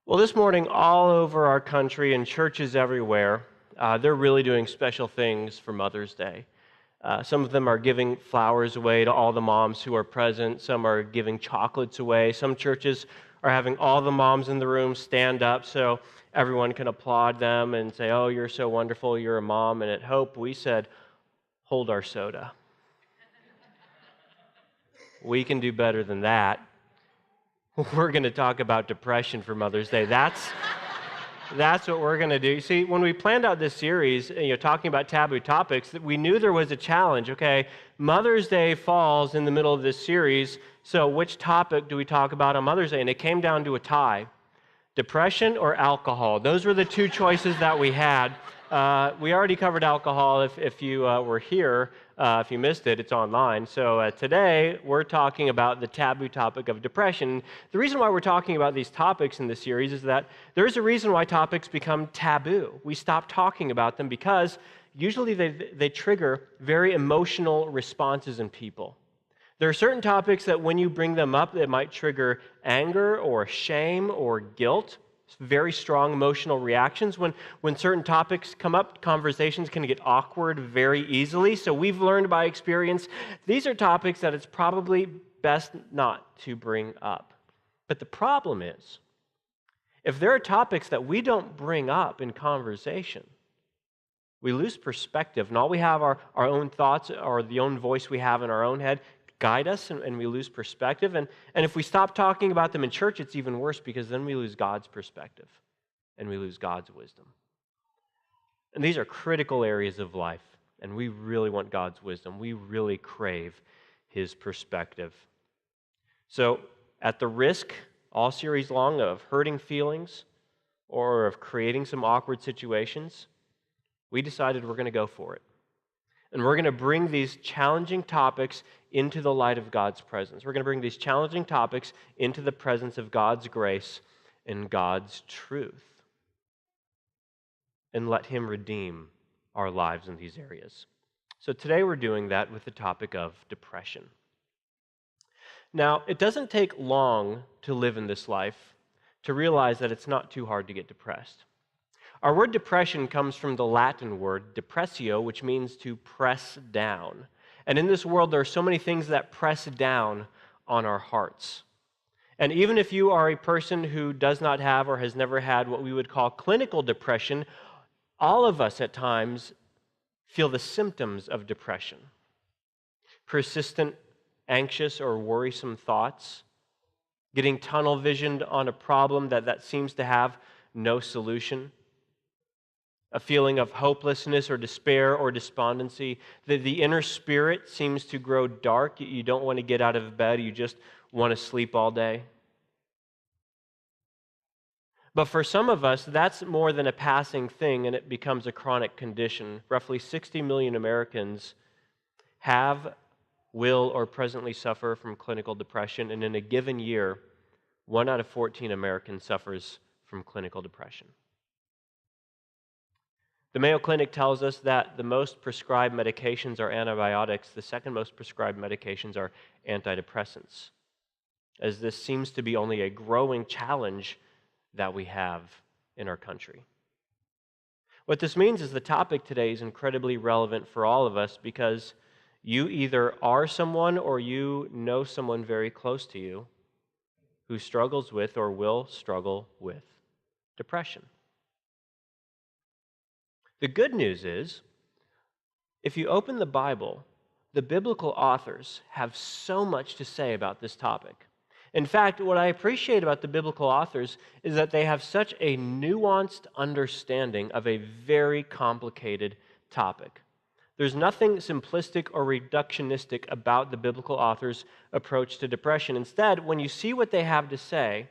Well, this morning, all over our country and churches everywhere, they're really doing special things for Mother's Day. Some of them are giving flowers away to all the moms who are present. Some are giving chocolates away. Some churches are having all the moms in the room stand up so everyone can applaud them and say, "Oh, you're so wonderful, you're a mom." And at Hope, we said, "Hold our soda. We can do better than that." We're going to talk about depression for Mother's Day. That's what we're going to do. You see, when we planned out this series, talking about taboo topics, we knew there was a challenge. Okay, Mother's Day falls in the middle of this series, so which topic do we talk about on Mother's Day? And it came down to a tie. Depression or alcohol? Those were the two choices that we had. We already covered alcohol if you were here. If you missed it, it's online. So today, we're talking about the taboo topic of depression. The reason why we're talking about these topics in this series is that there's a reason why topics become taboo. We stop talking about them because usually they trigger very emotional responses in people. There are certain topics that when you bring them up, it might trigger anger or shame or guilt. Very strong emotional reactions. When certain topics come up, conversations can get awkward very easily. So we've learned by experience, these are topics that it's probably best not to bring up. But the problem is, if there are topics that we don't bring up in conversation, we lose perspective, and all we have are our own thoughts or the own voice we have in our own head guide us, and we lose perspective. And if we stop talking about them in church, it's even worse because then we lose God's perspective and we lose God's wisdom. And these are critical areas of life, and we really want God's wisdom. We really crave His perspective. So at the risk, all series long, of hurting feelings or of creating some awkward situations, we decided we're going to go for it. And we're going to bring these challenging topics into the light of God's presence. We're going to bring these challenging topics into the presence of God's grace and God's truth. And let Him redeem our lives in these areas. So today we're doing that with the topic of depression. Now, it doesn't take long to live in this life to realize that it's not too hard to get depressed. Our word depression comes from the Latin word depressio, which means to press down. And in this world, there are so many things that press down on our hearts. And even if you are a person who does not have or has never had what we would call clinical depression, all of us at times feel the symptoms of depression. Persistent, anxious, or worrisome thoughts, getting tunnel visioned on a problem that seems to have no solution, a feeling of hopelessness or despair or despondency. The inner spirit seems to grow dark. You don't want to get out of bed. You just want to sleep all day. But for some of us, that's more than a passing thing, and it becomes a chronic condition. Roughly 60 million Americans have, will, or presently suffer from clinical depression, and in a given year, 1 out of 14 Americans suffers from clinical depression. The Mayo Clinic tells us that the most prescribed medications are antibiotics. The second most prescribed medications are antidepressants, as this seems to be only a growing challenge that we have in our country. What this means is the topic today is incredibly relevant for all of us because you either are someone or you know someone very close to you who struggles with or will struggle with depression. The good news is, if you open the Bible, the biblical authors have so much to say about this topic. In fact, what I appreciate about the biblical authors is that they have such a nuanced understanding of a very complicated topic. There's nothing simplistic or reductionistic about the biblical authors' approach to depression. Instead, when you see what they have to say,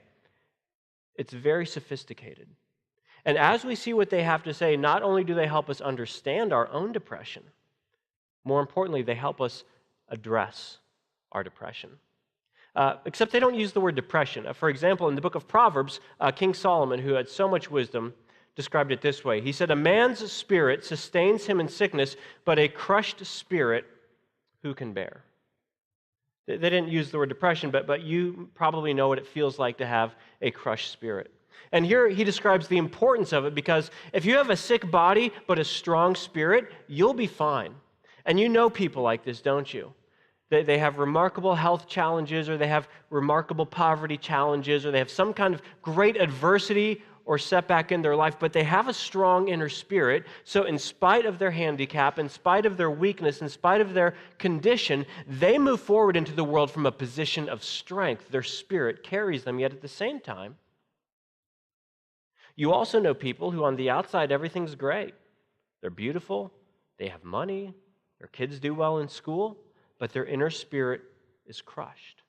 it's very sophisticated. And as we see what they have to say, not only do they help us understand our own depression, more importantly, they help us address our depression. Except they don't use the word depression. For example, in the book of Proverbs, King Solomon, who had so much wisdom, described it this way. He said, "A man's spirit sustains him in sickness, but a crushed spirit who can bear?" They didn't use the word depression, but you probably know what it feels like to have a crushed spirit. And here he describes the importance of it because if you have a sick body but a strong spirit, you'll be fine. And you know people like this, don't you? They have remarkable health challenges, or they have remarkable poverty challenges, or they have some kind of great adversity or setback in their life, but they have a strong inner spirit. So in spite of their handicap, in spite of their weakness, in spite of their condition, they move forward into the world from a position of strength. Their spirit carries them, yet at the same time, you also know people who on the outside, everything's great. They're beautiful, they have money, their kids do well in school, but their inner spirit is crushed.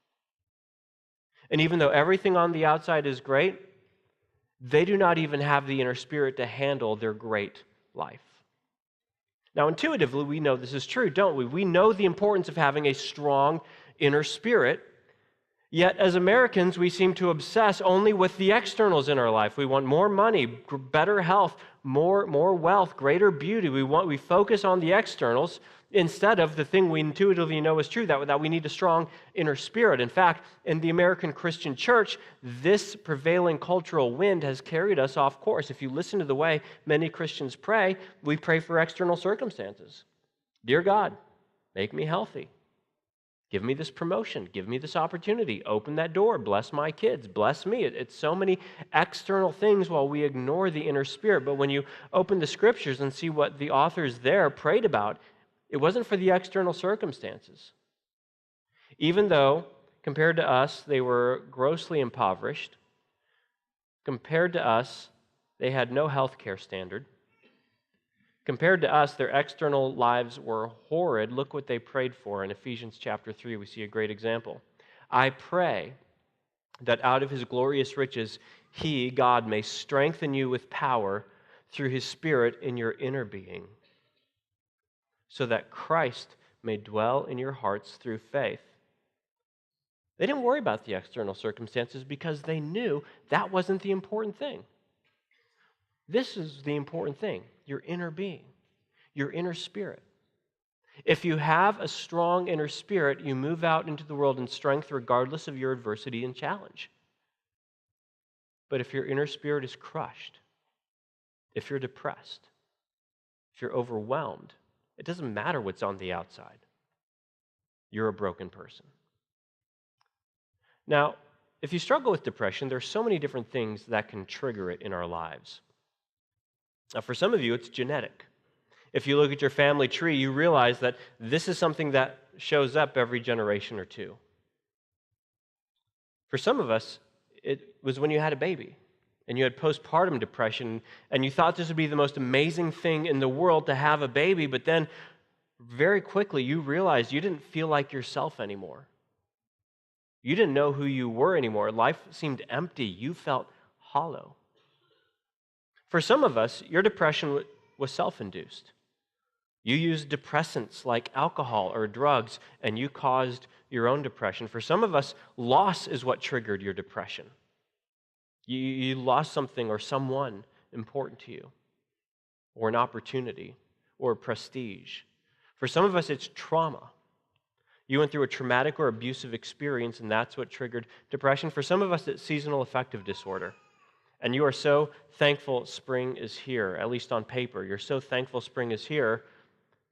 And even though everything on the outside is great, they do not even have the inner spirit to handle their great life. Now, intuitively, we know this is true, don't we? We know the importance of having a strong inner spirit. Yet, as Americans, we seem to obsess only with the externals in our life. We want more money, better health, more wealth, greater beauty. We focus on the externals instead of the thing we intuitively know is true, that we need a strong inner spirit. In fact, in the American Christian church, this prevailing cultural wind has carried us off course. If you listen to the way many Christians pray, we pray for external circumstances. Dear God, make me healthy. Give me this promotion. Give me this opportunity. Open that door. Bless my kids. Bless me. It's so many external things while we ignore the inner spirit. But when you open the scriptures and see what the authors there prayed about, it wasn't for the external circumstances. Even though, compared to us, they were grossly impoverished, compared to us, they had no health care standard. Compared to us, their external lives were horrid. Look what they prayed for. In Ephesians chapter 3, we see a great example. I pray that out of his glorious riches, he, God, may strengthen you with power through his Spirit in your inner being, so that Christ may dwell in your hearts through faith. They didn't worry about the external circumstances because they knew that wasn't the important thing. This is the important thing, your inner being, your inner spirit. If you have a strong inner spirit, you move out into the world in strength regardless of your adversity and challenge. But if your inner spirit is crushed, if you're depressed, if you're overwhelmed, it doesn't matter what's on the outside. You're a broken person. Now, if you struggle with depression, there are so many different things that can trigger it in our lives. Now, for some of you, it's genetic. If you look at your family tree, you realize that this is something that shows up every generation or two. For some of us, it was when you had a baby and you had postpartum depression and you thought this would be the most amazing thing in the world to have a baby, but then very quickly you realized you didn't feel like yourself anymore. You didn't know who you were anymore. Life seemed empty. You felt hollow. For some of us, your depression was self-induced. You used depressants like alcohol or drugs, and you caused your own depression. For some of us, loss is what triggered your depression. You lost something or someone important to you, or an opportunity, or prestige. For some of us, it's trauma. You went through a traumatic or abusive experience, and that's what triggered depression. For some of us, it's seasonal affective disorder. And you are so thankful spring is here, at least on paper. You're so thankful spring is here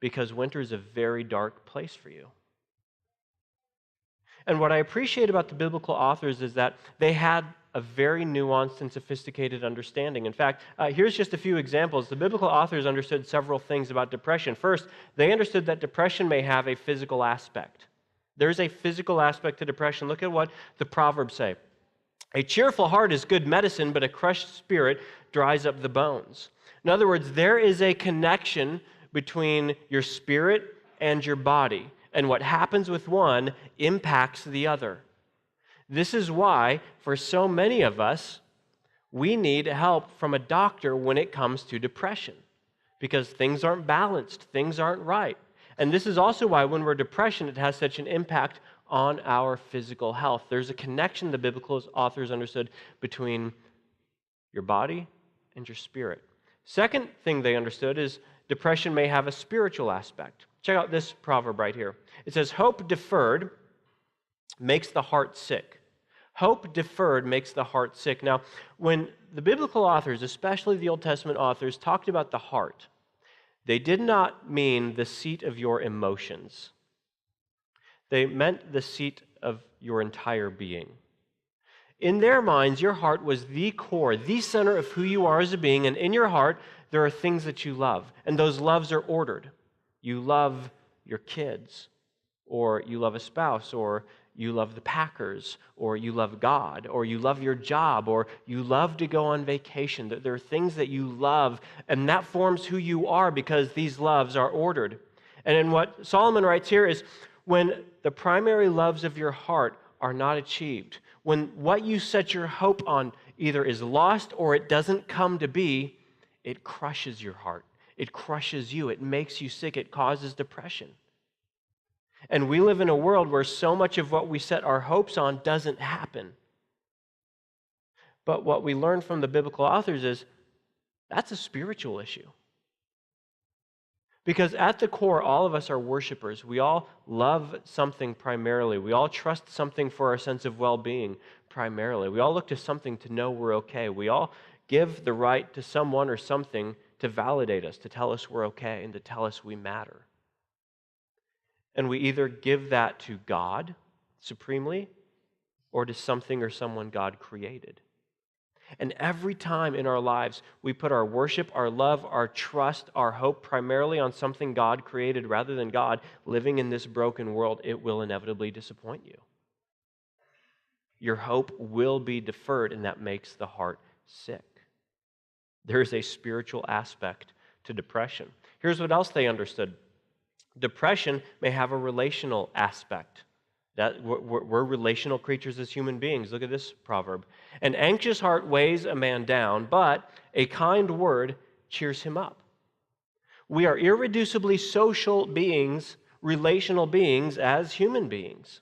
because winter is a very dark place for you. And what I appreciate about the biblical authors is that they had a very nuanced and sophisticated understanding. In fact, here's just a few examples. The biblical authors understood several things about depression. First, they understood that depression may have a physical aspect. There's a physical aspect to depression. Look at what the Proverbs say. A cheerful heart is good medicine, but a crushed spirit dries up the bones. In other words, there is a connection between your spirit and your body, and what happens with one impacts the other. This is why, for so many of us, we need help from a doctor when it comes to depression, because things aren't balanced, things aren't right. And this is also why when we're depressed, it has such an impact on our physical health. There's a connection the biblical authors understood between your body and your spirit. Second thing they understood is depression may have a spiritual aspect. Check out this proverb right here. It says, hope deferred makes the heart sick. Hope deferred makes the heart sick. Now, when the biblical authors, especially the Old Testament authors, talked about the heart, they did not mean the seat of your emotions. They meant the seat of your entire being. In their minds, your heart was the core, the center of who you are as a being, and in your heart, there are things that you love, and those loves are ordered. You love your kids, or you love a spouse, or you love the Packers, or you love God, or you love your job, or you love to go on vacation. There are things that you love, and that forms who you are because these loves are ordered. And in what Solomon writes here is, when the primary loves of your heart are not achieved, when what you set your hope on either is lost or it doesn't come to be, it crushes your heart. It crushes you. It makes you sick. It causes depression. And we live in a world where so much of what we set our hopes on doesn't happen. But what we learn from the biblical authors is that's a spiritual issue. Because at the core, all of us are worshipers. We all love something primarily. We all trust something for our sense of well-being primarily. We all look to something to know we're okay. We all give the right to someone or something to validate us, to tell us we're okay, and to tell us we matter. And we either give that to God supremely or to something or someone God created. And every time in our lives we put our worship, our love, our trust, our hope primarily on something God created rather than God living in this broken world, it will inevitably disappoint you. Your hope will be deferred, and that makes the heart sick. There is a spiritual aspect to depression. Here's what else they understood. Depression may have a relational aspect. That we're relational creatures as human beings. Look at this proverb. An anxious heart weighs a man down, but a kind word cheers him up. We are irreducibly social beings, relational beings as human beings.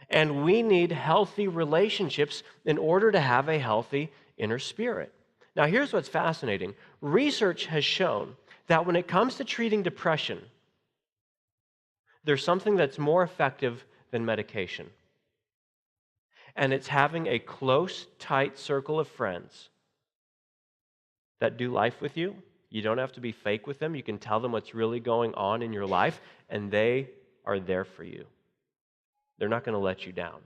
And we need healthy relationships in order to have a healthy inner spirit. Now, here's what's fascinating. Research has shown that when it comes to treating depression, there's something that's more effective than medication. And it's having a close, tight circle of friends that do life with you. You don't have to be fake with them. You can tell them what's really going on in your life, and they are there for you. They're not going to let you down.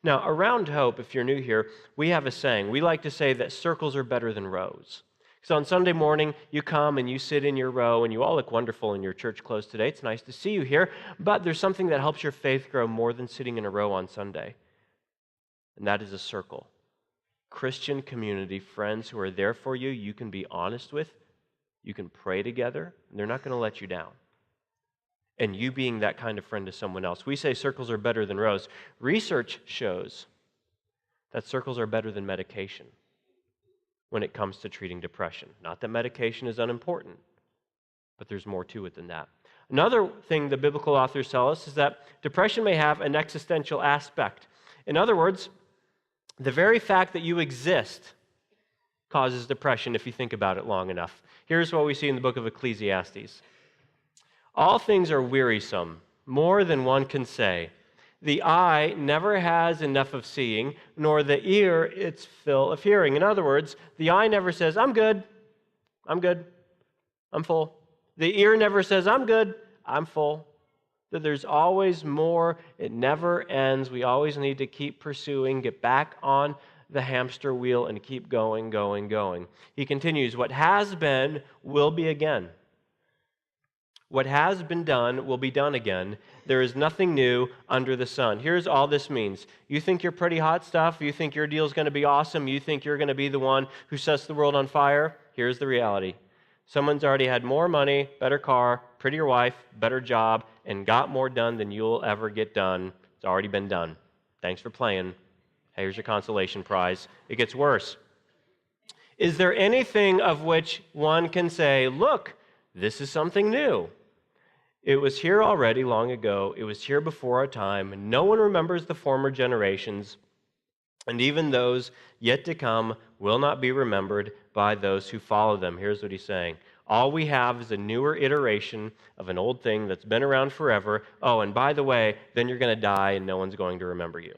Now, around Hope, if you're new here, we have a saying. We like to say that circles are better than rows. So on Sunday morning, you come and you sit in your row, and you all look wonderful in your church clothes today. It's nice to see you here, but there's something that helps your faith grow more than sitting in a row on Sunday, and that is a circle. Christian community, friends who are there for you, you can be honest with, you can pray together, and they're not going to let you down. And you being that kind of friend to someone else. We say circles are better than rows. Research shows that circles are better than medication when it comes to treating depression. Not that medication is unimportant, but there's more to it than that. Another thing the biblical authors tell us is that depression may have an existential aspect. In other words, the very fact that you exist causes depression if you think about it long enough. Here's what we see in the book of Ecclesiastes. All things are wearisome, more than one can say. The eye never has enough of seeing, nor the ear its fill of hearing. In other words, the eye never says, I'm good, I'm full. The ear never says, I'm good, I'm full. That there's always more, it never ends. We always need to keep pursuing, get back on the hamster wheel, and keep going, going, going. He continues, what has been will be again. What has been done will be done again. There is nothing new under the sun. Here's all this means. You think you're pretty hot stuff? You think your deal's going to be awesome? You think you're going to be the one who sets the world on fire? Here's the reality. Someone's already had more money, better car, prettier wife, better job, and got more done than you'll ever get done. It's already been done. Thanks for playing. Here's your consolation prize. It gets worse. Is there anything of which one can say, look, this is something new? It was here already long ago. It was here before our time. No one remembers the former generations, and even those yet to come will not be remembered by those who follow them. Here's what he's saying. All we have is a newer iteration of an old thing that's been around forever. Oh, and by the way, then you're going to die and no one's going to remember you.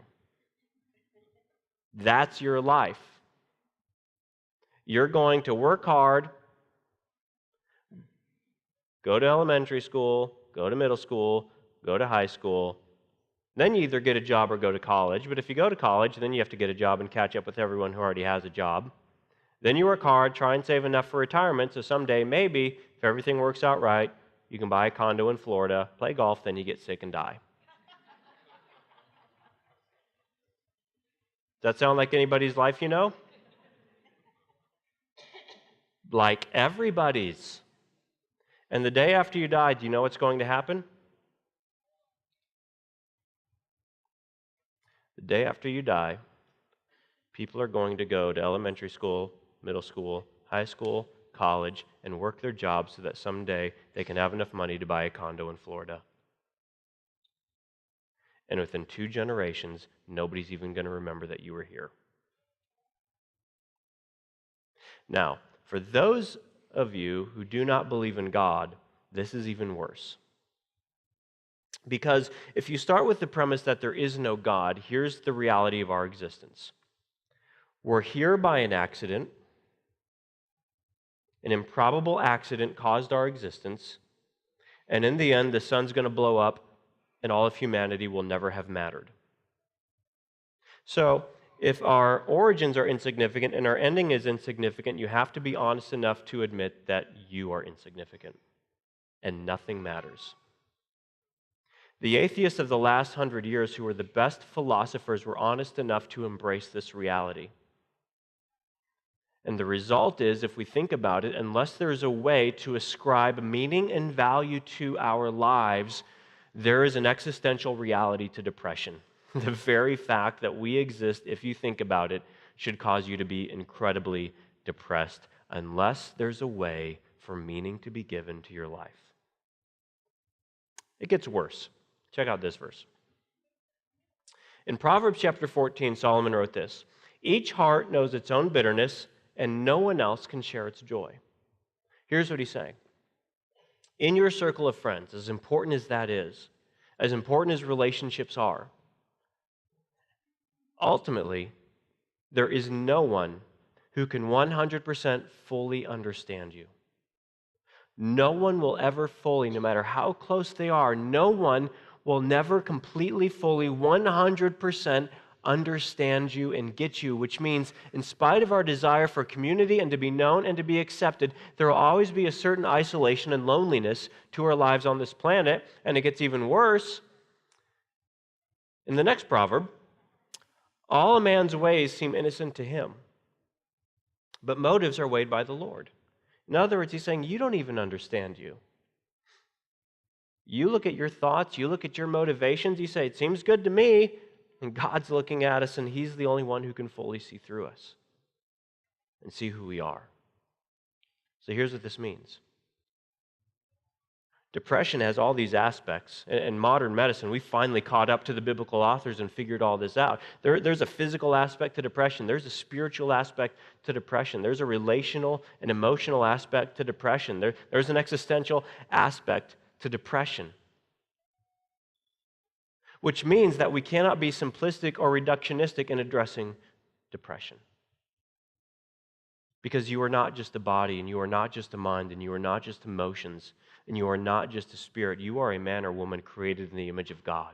That's your life. You're going to work hard, go to elementary school, go to middle school, go to high school. Then you either get a job or go to college. But if you go to college, then you have to get a job and catch up with everyone who already has a job. Then you work hard, try and save enough for retirement, so someday, maybe, if everything works out right, you can buy a condo in Florida, play golf, then you get sick and die. Does that sound like anybody's life you know? Like everybody's. And the day after you die, do you know what's going to happen? The day after you die, people are going to go to elementary school, middle school, high school, college, and work their jobs so that someday they can have enough money to buy a condo in Florida. And within 2 generations, nobody's even going to remember that you were here. Now, for those of you who do not believe in God, this is even worse. Because if you start with the premise that there is no God, here's the reality of our existence. We're here by an accident. An improbable accident caused our existence. And in the end, the sun's going to blow up and all of humanity will never have mattered. So, if our origins are insignificant and our ending is insignificant, you have to be honest enough to admit that you are insignificant and nothing matters. The atheists of the last 100 years, who were the best philosophers, were honest enough to embrace this reality. And the result is, if we think about it, unless there's a way to ascribe meaning and value to our lives, there is an existential reality to depression. The very fact that we exist, if you think about it, should cause you to be incredibly depressed unless there's a way for meaning to be given to your life. It gets worse. Check out this verse. In Proverbs chapter 14, Solomon wrote this: "Each heart knows its own bitterness, and no one else can share its joy." Here's what he's saying. In your circle of friends, as important as that is, as important as relationships are, ultimately, there is no one who can 100% fully understand you. No one will ever fully, no matter how close they are, no one will never completely, fully, 100% understand you and get you, which means in spite of our desire for community and to be known and to be accepted, there will always be a certain isolation and loneliness to our lives on this planet, and it gets even worse. In the next proverb, all a man's ways seem innocent to him, but motives are weighed by the Lord. In other words, he's saying, you don't even understand you. You look at your thoughts, you look at your motivations, you say, it seems good to me, and God's looking at us, and he's the only one who can fully see through us and see who we are. So here's what this means. Depression has all these aspects. In modern medicine, we finally caught up to the biblical authors and figured all this out. There's a physical aspect to depression. There's a spiritual aspect to depression. There's a relational and emotional aspect to depression. There's an existential aspect to depression. Which means that we cannot be simplistic or reductionistic in addressing depression. Because you are not just a body, and you are not just a mind, and you are not just emotions, and you are not just a spirit. You are a man or woman created in the image of God.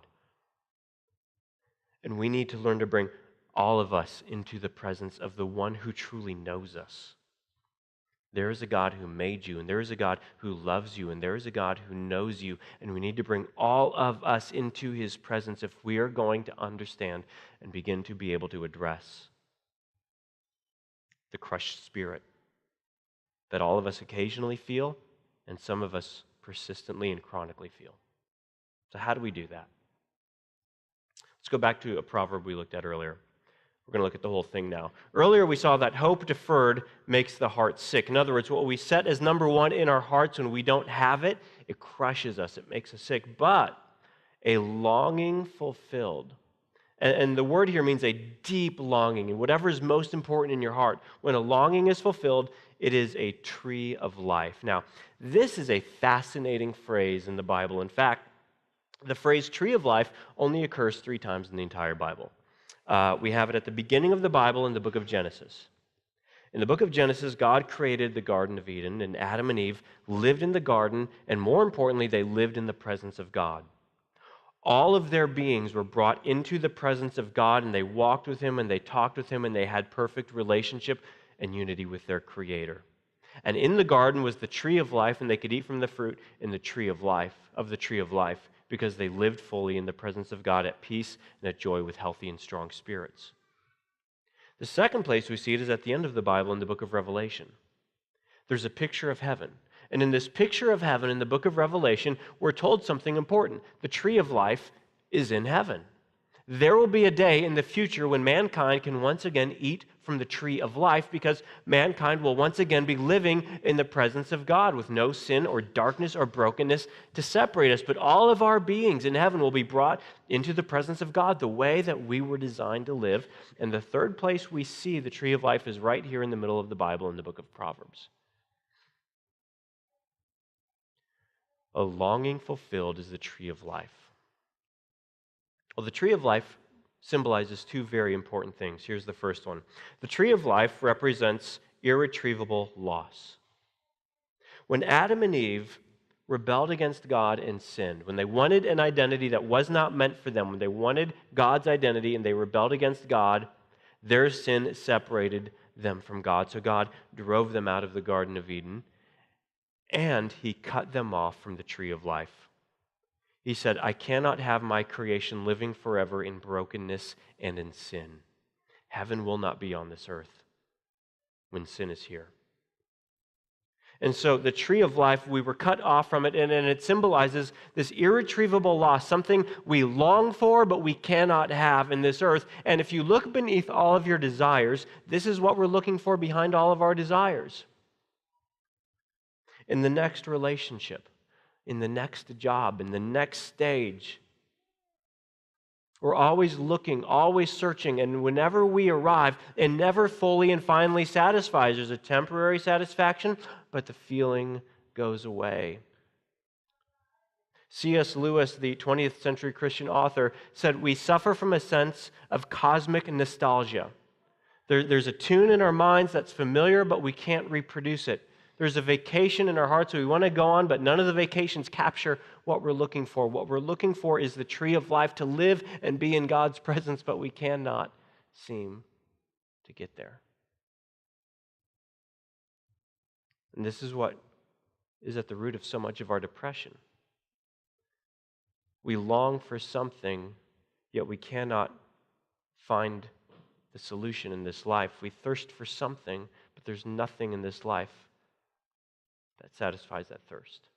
And we need to learn to bring all of us into the presence of the one who truly knows us. There is a God who made you, and there is a God who loves you, and there is a God who knows you, and we need to bring all of us into his presence if we are going to understand and begin to be able to address the crushed spirit that all of us occasionally feel, and some of us persistently and chronically feel. So how do we do that? Let's go back to a proverb we looked at earlier. We're going to look at the whole thing now. Earlier we saw that hope deferred makes the heart sick. In other words, what we set as number one in our hearts when we don't have it, it crushes us, it makes us sick. But a longing fulfilled, and the word here means a deep longing, and whatever is most important in your heart, when a longing is fulfilled, it is a tree of life. Now, this is a fascinating phrase in the Bible. In fact, the phrase tree of life only occurs 3 times in the entire Bible. We have it at the beginning of the Bible in the book of Genesis. In the book of Genesis, God created the Garden of Eden, and Adam and Eve lived in the garden, and more importantly, they lived in the presence of God. All of their beings were brought into the presence of God, and they walked with Him, and they talked with Him, and they had perfect relationship and unity with their Creator. And in the garden was the tree of life, and they could eat from the fruit in the tree of life, because they lived fully in the presence of God at peace and at joy with healthy and strong spirits. The second place we see it is at the end of the Bible in the book of Revelation. There's a picture of heaven. And in this picture of heaven in the book of Revelation, we're told something important. The tree of life is in heaven. There will be a day in the future when mankind can once again eat from the tree of life, because mankind will once again be living in the presence of God with no sin or darkness or brokenness to separate us. But all of our beings in heaven will be brought into the presence of God the way that we were designed to live. And the third place we see the tree of life is right here in the middle of the Bible in the book of Proverbs. A longing fulfilled is the tree of life. Well, the tree of life symbolizes two very important things. Here's the first one. The tree of life represents irretrievable loss. When Adam and Eve rebelled against God and sinned, when they wanted an identity that was not meant for them, when they wanted God's identity and they rebelled against God, their sin separated them from God. So God drove them out of the Garden of Eden, and He cut them off from the tree of life. He said, I cannot have my creation living forever in brokenness and in sin. Heaven will not be on this earth when sin is here. And so the tree of life, we were cut off from it, and it symbolizes this irretrievable loss, something we long for but we cannot have in this earth. And if you look beneath all of your desires, this is what we're looking for behind all of our desires. In the next relationship, in the next job, in the next stage. We're always looking, always searching, and whenever we arrive, it never fully and finally satisfies. There's a temporary satisfaction, but the feeling goes away. C.S. Lewis, the 20th century Christian author, said, we suffer from a sense of cosmic nostalgia. There's a tune in our minds that's familiar, but we can't reproduce it. There's a vacation in our hearts we want to go on, but none of the vacations capture what we're looking for. What we're looking for is the tree of life, to live and be in God's presence, but we cannot seem to get there. And this is what is at the root of so much of our depression. We long for something, yet we cannot find the solution in this life. We thirst for something, but there's nothing in this life that satisfies that thirst.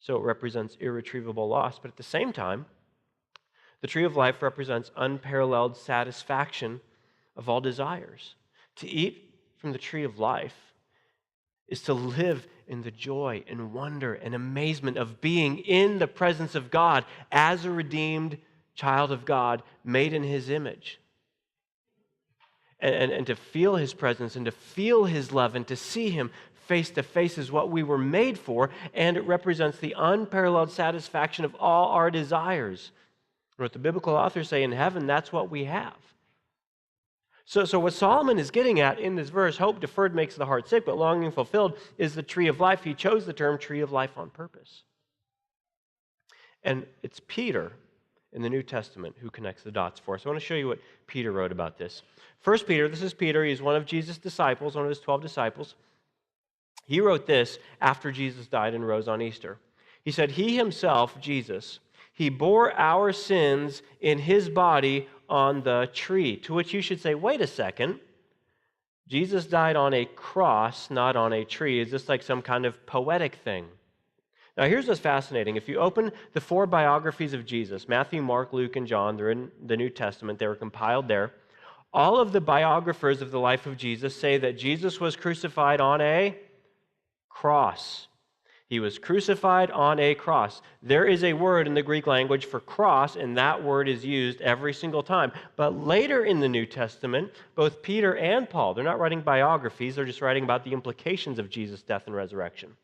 So it represents irretrievable loss, but at the same time, the tree of life represents unparalleled satisfaction of all desires. To eat from the tree of life is to live in the joy and wonder and amazement of being in the presence of God as a redeemed child of God made in His image. And to feel His presence and to feel His love and to see Him face to face is what we were made for, and it represents the unparalleled satisfaction of all our desires. And what the biblical authors say, in heaven, that's what we have. So what Solomon is getting at in this verse, hope deferred makes the heart sick, but longing fulfilled is the tree of life. He chose the term tree of life on purpose. And it's Peter in the New Testament who connects the dots for us. I want to show you what Peter wrote about this. First Peter, this is Peter. He's one of Jesus' disciples, one of his 12 disciples. He wrote this after Jesus died and rose on Easter. He said, He Himself, Jesus, He bore our sins in His body on the tree. To which you should say, wait a second. Jesus died on a cross, not on a tree. Is this like some kind of poetic thing? Now here's what's fascinating. If you open the 4 biographies of Jesus, Matthew, Mark, Luke, and John, they're in the New Testament. They were compiled there. All of the biographers of the life of Jesus say that Jesus was crucified on a cross. He was crucified on a cross. There is a word in the Greek language for cross, and that word is used every single time. But later in the New Testament, both Peter and Paul, they're not writing biographies, they're just writing about the implications of Jesus' death and resurrection.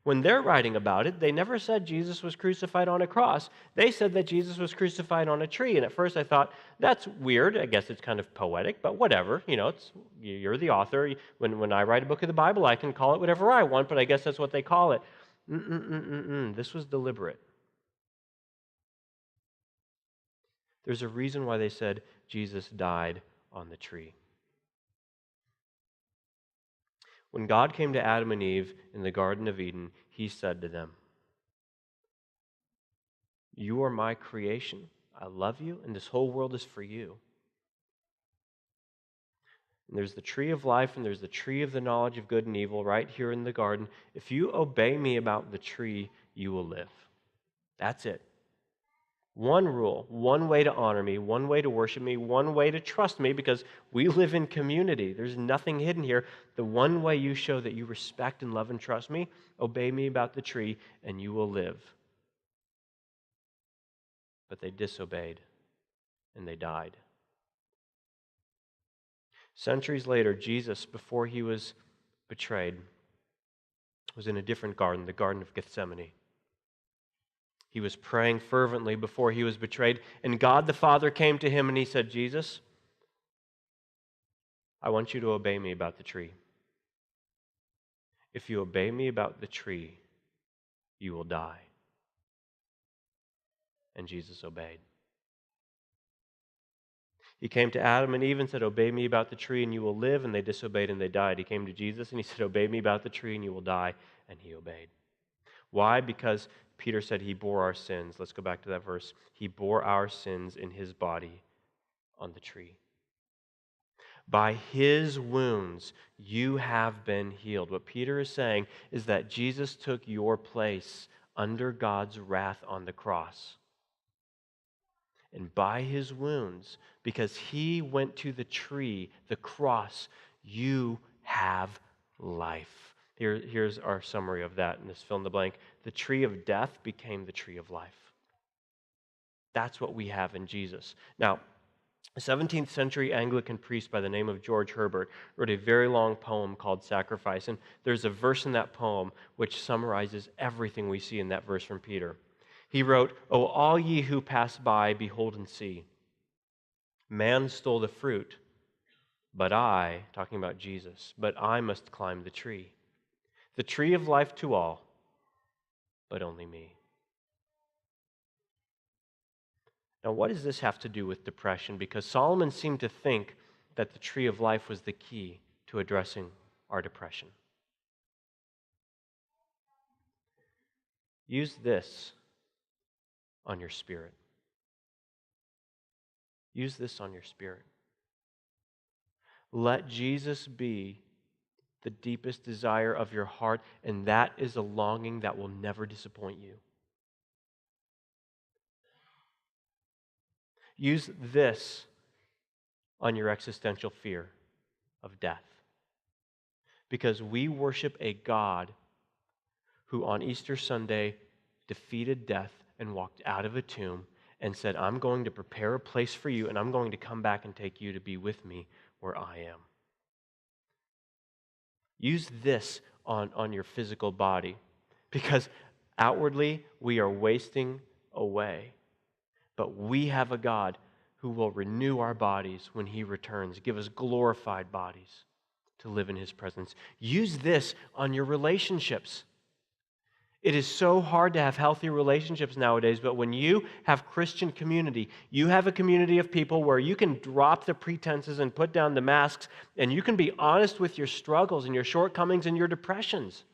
When they're writing about it, they never said Jesus was crucified on a cross. They said that Jesus was crucified on a tree. And at first I thought, that's weird. I guess it's kind of poetic, but whatever. You're the author. When I write a book of the Bible, I can call it whatever I want, but I guess that's what they call it. This was deliberate. There's a reason why they said Jesus died on the tree. When God came to Adam and Eve in the Garden of Eden, he said to them, "You are my creation. I love you, and this whole world is for you." And there's the tree of life, and there's the tree of the knowledge of good and evil right here in the garden. If you obey me about the tree, you will live. That's it. One rule, one way to honor me, one way to worship me, one way to trust me, because we live in community. There's nothing hidden here. The one way you show that you respect and love and trust me, obey me about the tree, and you will live. But they disobeyed, and they died. Centuries later, Jesus, before he was betrayed, was in a different garden, the Garden of Gethsemane. He was praying fervently before he was betrayed, and God the Father came to him and he said, "Jesus, I want you to obey me about the tree. If you obey me about the tree, you will die." And Jesus obeyed. He came to Adam and Eve and said, "Obey me about the tree and you will live," and they disobeyed and they died. He came to Jesus and he said, "Obey me about the tree and you will die," and he obeyed. Why? Because Peter said he bore our sins. Let's go back to that verse. He bore our sins in his body on the tree. By his wounds, you have been healed. What Peter is saying is that Jesus took your place under God's wrath on the cross. And by his wounds, because he went to the tree, the cross, you have life. Here's our summary of that in this fill in the blank. The tree of death became the tree of life. That's what we have in Jesus. Now, a 17th century Anglican priest by the name of George Herbert wrote a very long poem called Sacrifice. And there's a verse in that poem which summarizes everything we see in that verse from Peter. He wrote, "O all ye who pass by, behold and see. Man stole the fruit, but I," talking about Jesus, "but I must climb the tree. The tree of life to all, but only me." Now, what does this have to do with depression? Because Solomon seemed to think that the tree of life was the key to addressing our depression. Use this on your spirit. Use this on your spirit. Let Jesus be the deepest desire of your heart, and that is a longing that will never disappoint you. Use this on your existential fear of death. Because we worship a God who on Easter Sunday defeated death and walked out of a tomb and said, "I'm going to prepare a place for you, and I'm going to come back and take you to be with me where I am." Use this on your physical body, because outwardly we are wasting away. But we have a God who will renew our bodies when he returns, give us glorified bodies to live in his presence. Use this on your relationships. It is so hard to have healthy relationships nowadays, but when you have Christian community, you have a community of people where you can drop the pretenses and put down the masks, and you can be honest with your struggles and your shortcomings and your depressions.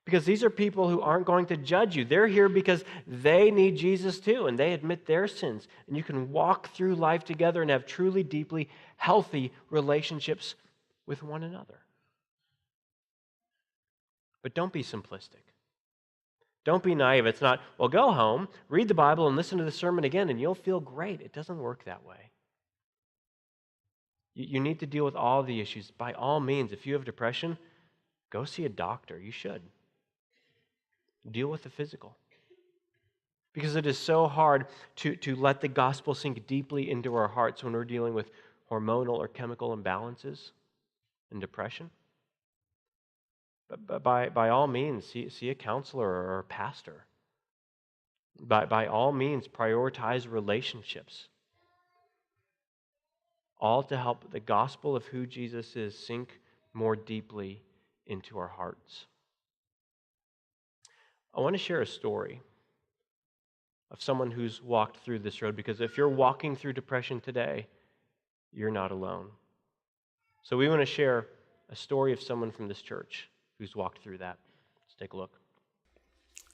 Because these are people who aren't going to judge you. They're here because they need Jesus too, and they admit their sins. And you can walk through life together and have truly, deeply healthy relationships with one another. But don't be simplistic. Don't be naive. It's not, well, go home, read the Bible, and listen to the sermon again, and you'll feel great. It doesn't work that way. You need to deal with all the issues. By all means, if you have depression, go see a doctor. You should. Deal with the physical. Because it is so hard to let the gospel sink deeply into our hearts when we're dealing with hormonal or chemical imbalances and depression. But by all means, see a counselor or a pastor. By all means, prioritize relationships, all to help the gospel of who Jesus is sink more deeply into our hearts. I want to share a story of someone who's walked through this road, because if you're walking through depression today, you're not alone. So we want to share a story of someone from this church who's walked through that. Let's take a look.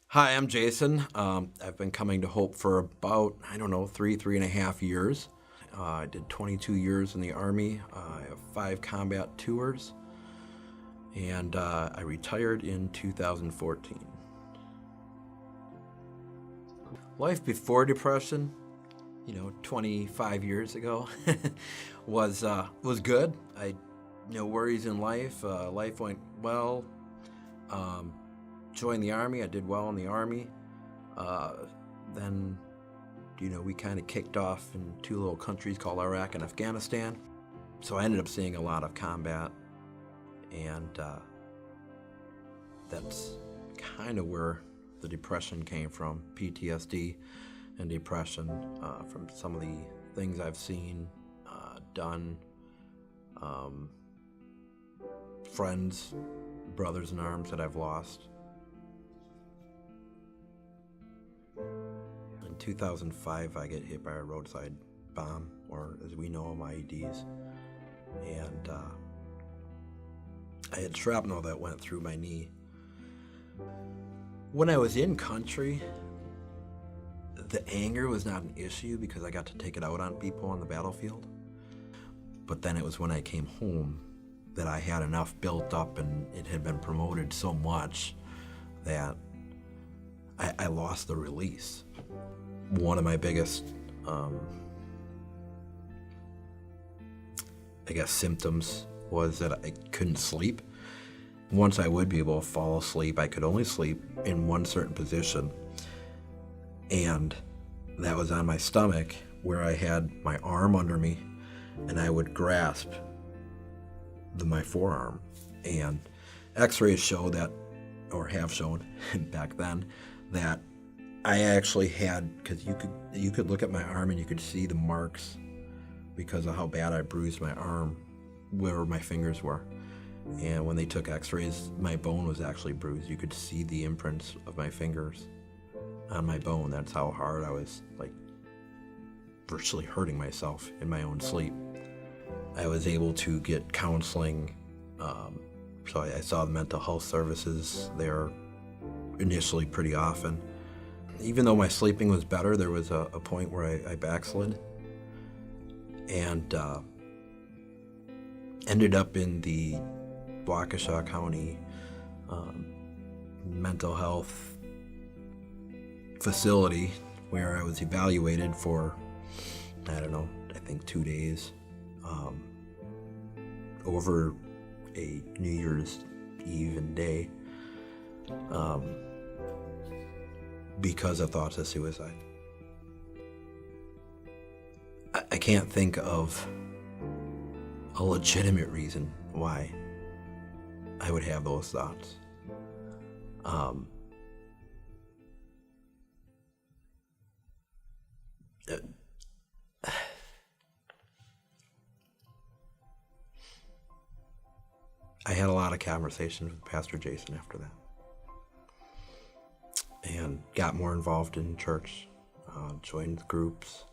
Hi, I'm Jason. I've been coming to Hope for about, 3.5 years. I did 22 years in the Army. I have 5 combat tours, and I retired in 2014. Life before depression, 25 years ago, was good. I no worries in life. Life went well. Joined the Army. I did well in the Army. Then, we kind of kicked off in 2 little countries called Iraq and Afghanistan. So I ended up seeing a lot of combat, and that's kind of where the depression came from, PTSD and depression from some of the things I've seen, done, friends, brothers in arms that I've lost. In 2005, I get hit by a roadside bomb, or as we know them, IEDs. And I had shrapnel that went through my knee. When I was in country, the anger was not an issue because I got to take it out on people on the battlefield. But then it was when I came home that I had enough built up, and it had been promoted so much that I lost the release. One of my biggest, symptoms was that I couldn't sleep. Once I would be able to fall asleep, I could only sleep in one certain position, and that was on my stomach, where I had my arm under me, and I would grasp my forearm. And x-rays show that, or have shown back then, that I actually had, because you could look at my arm and you could see the marks because of how bad I bruised my arm where my fingers were. And when they took x-rays, my bone was actually bruised. You could see the imprints of my fingers on my bone. That's how hard I was, virtually hurting myself in my own sleep. I was able to get counseling, so I saw the mental health services there initially pretty often. Even though my sleeping was better, there was a point where I backslid and ended up in the Waukesha County mental health facility, where I was evaluated for, I think 2 days, over a New Year's Eve and day, because of thoughts of suicide. I can't think of a legitimate reason why I would have those thoughts. I had a lot of conversations with Pastor Jason after that, and got more involved in church, joined groups.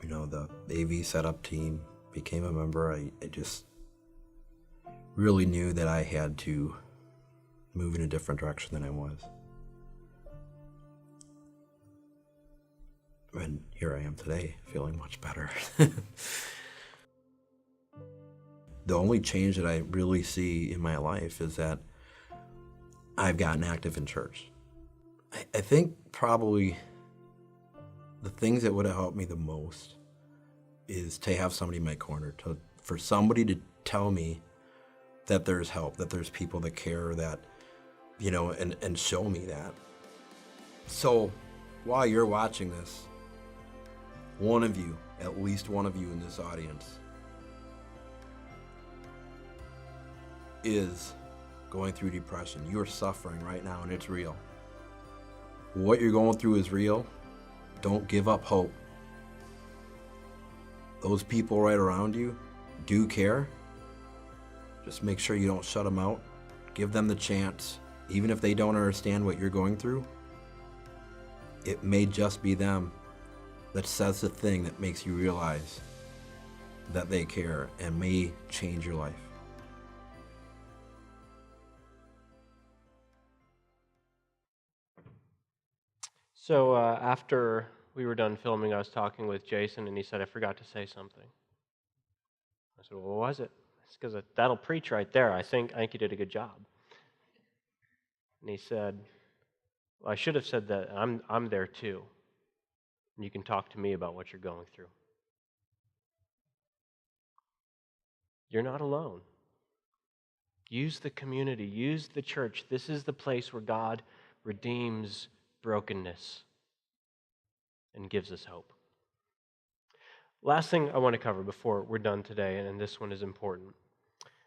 The AV setup team, became a member. I just really knew that I had to move in a different direction than I was. And here I am today, feeling much better. The only change that I really see in my life is that I've gotten active in church. I think probably the things that would have helped me the most is to have somebody in my corner, for somebody to tell me that there's help, that there's people that care, that, and show me that. So while you're watching this, one of you, at least one of you in this audience, is going through depression. You're suffering right now, and it's real. What you're going through is real. Don't give up hope. Those people right around you do care. Just make sure you don't shut them out. Give them the chance. Even if they don't understand what you're going through, it may just be them that says the thing that makes you realize that they care and may change your life. So after we were done filming, I was talking with Jason, and he said, I forgot to say something. I said, well, what was it? It's because that'll preach right there. I think you did a good job. And he said, well, I should have said that I'm there too. And you can talk to me about what you're going through. You're not alone. Use the community. Use the church. This is the place where God redeems brokenness and gives us hope. Last thing I want to cover before we're done today, and this one is important.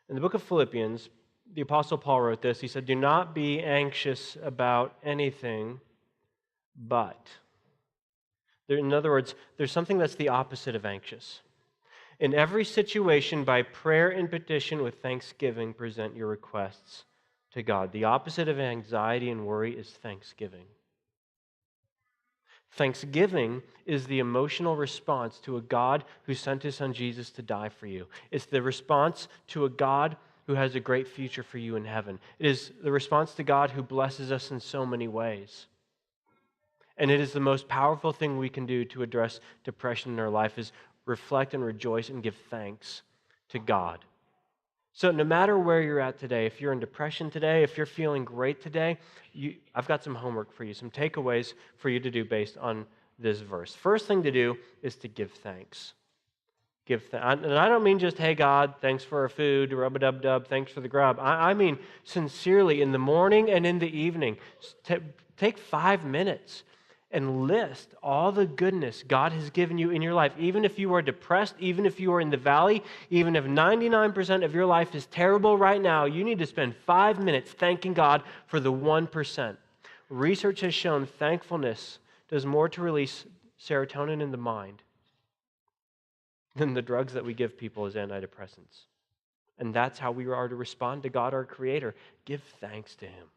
In the book of Philippians, the Apostle Paul wrote this. He said, do not be anxious about anything, but. In other words, there's something that's the opposite of anxious. In every situation, by prayer and petition with thanksgiving, present your requests to God. The opposite of anxiety and worry is thanksgiving. Thanksgiving is the emotional response to a God who sent his son Jesus to die for you. It's the response to a God who has a great future for you in heaven. It is the response to God who blesses us in so many ways. And it is the most powerful thing we can do to address depression in our life is reflect and rejoice and give thanks to God. So no matter where you're at today, if you're in depression today, if you're feeling great today, I've got some homework for you, some takeaways for you to do based on this verse. First thing to do is to give thanks. And I don't mean just, hey, God, thanks for our food, rub-a-dub-dub, thanks for the grub. I mean sincerely, in the morning and in the evening. Take 5 minutes and list all the goodness God has given you in your life. Even if you are depressed, even if you are in the valley, even if 99% of your life is terrible right now, you need to spend 5 minutes thanking God for the 1%. Research has shown thankfulness does more to release serotonin in the mind than the drugs that we give people as antidepressants. And that's how we are to respond to God, our Creator. Give thanks to Him.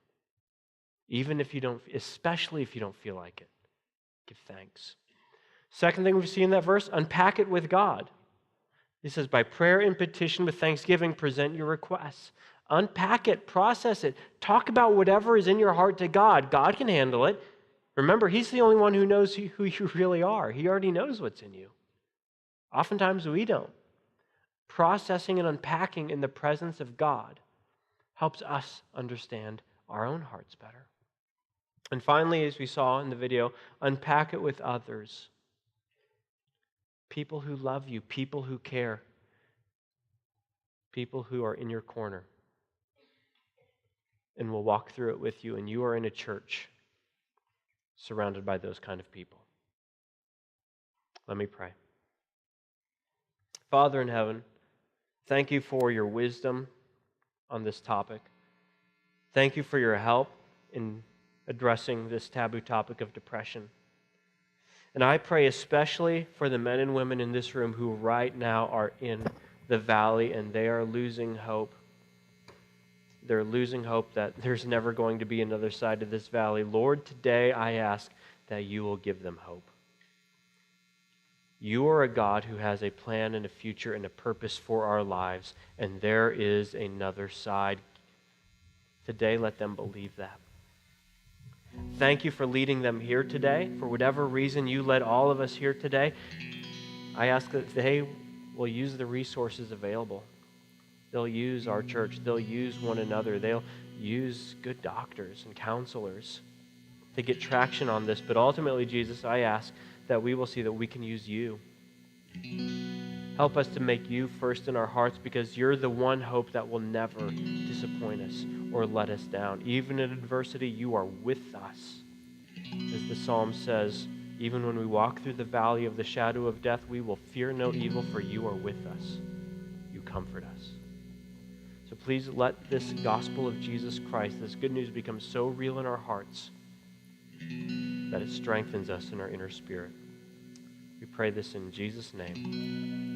Even if you don't, especially if you don't feel like it. Give thanks. Second thing we see in that verse, unpack it with God. He says, by prayer and petition with thanksgiving, present your requests. Unpack it, process it. Talk about whatever is in your heart to God. God can handle it. Remember, He's the only one who knows who you really are. He already knows what's in you. Oftentimes we don't. Processing and unpacking in the presence of God helps us understand our own hearts better. And finally, as we saw in the video, unpack it with others. People who love you, people who care, people who are in your corner and will walk through it with you, and you are in a church surrounded by those kind of people. Let me pray. Father in heaven, thank you for your wisdom on this topic. Thank you for your help in addressing this taboo topic of depression. And I pray especially for the men and women in this room who right now are in the valley and they are losing hope. They're losing hope that there's never going to be another side to this valley. Lord, today I ask that you will give them hope. You are a God who has a plan and a future and a purpose for our lives, and there is another side. Today, let them believe that. Thank you for leading them here today. For whatever reason you led all of us here today, I ask that they will use the resources available. They'll use our church. They'll use one another. They'll use good doctors and counselors to get traction on this. But ultimately, Jesus, I ask that we will see that we can use you. Help us to make you first in our hearts, because you're the one hope that will never disappoint us or let us down. Even in adversity, you are with us. As the psalm says, even when we walk through the valley of the shadow of death, we will fear no evil, for you are with us. You comfort us. So please let this gospel of Jesus Christ, this good news, become so real in our hearts that it strengthens us in our inner spirit. We pray this in Jesus' name.